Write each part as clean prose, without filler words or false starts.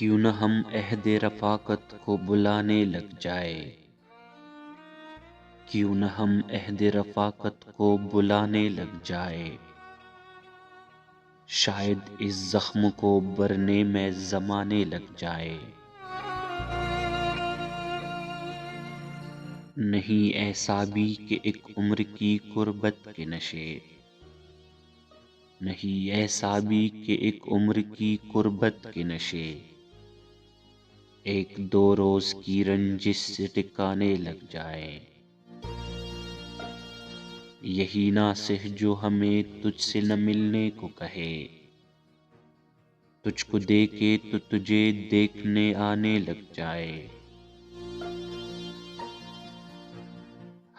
کیوں نہ ہم عہد رفاقت کو بلانے لگ جائے، کیوں نہ ہم عہد رفاقت کو بلانے لگ جائے، شاید اس زخم کو برنے میں زمانے لگ جائے۔ نہیں ایسا بھی کہ ایک عمر کی قربت کے نشے، نہیں ایسا بھی کہ ایک عمر کی قربت کے نشے، ایک دو روز کی رنجش سے ٹکانے لگ جائے۔ یہی ناصح جو ہمیں تجھ سے نہ ملنے کو کہے، تجھ کو دیکھے تو تجھے دیکھنے آنے لگ جائے۔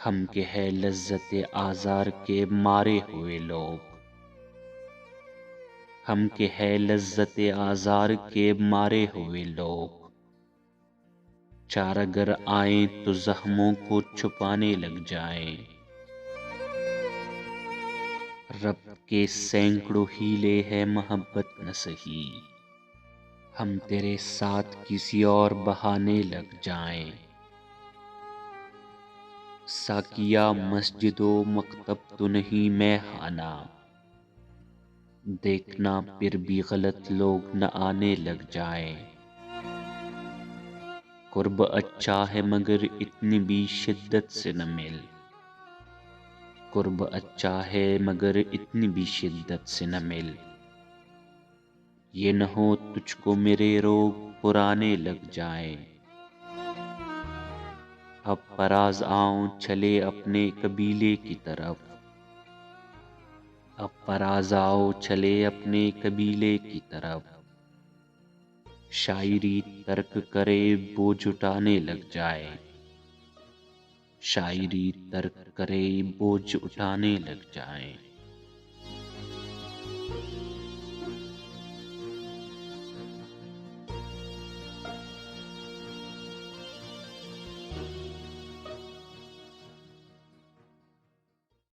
ہم کہ ہے لذت آزار کے مارے ہوئے لوگ، ہم کہ ہے لذت آزار کے مارے ہوئے لوگ، چار اگر آئیں تو زخموں کو چھپانے لگ جائیں۔ رب کے سینکڑوں ہیلے ہے محبت نہ سہی، ہم تیرے ساتھ کسی اور بہانے لگ جائیں۔ ساقیا مسجد و مکتب تو نہیں میں خانہ، دیکھنا پھر بھی غلط لوگ نہ آنے لگ جائیں۔ قرب اچھا ہے مگر اتنی بھی شدت سے نہ مل، قرب اچھا ہے مگر اتنی بھی شدت سے نہ مل، یہ نہ ہو تجھ کو میرے روگ پرانے لگ جائیں۔ اب فراز آؤں چلے اپنے قبیلے کی طرف، اب فراز آؤ چلے اپنے قبیلے کی طرف، شاعری ترک کرے بوجھ اٹھانے لگ جائے، شاعری ترک کرے بوجھ اٹھانے لگ جائیں۔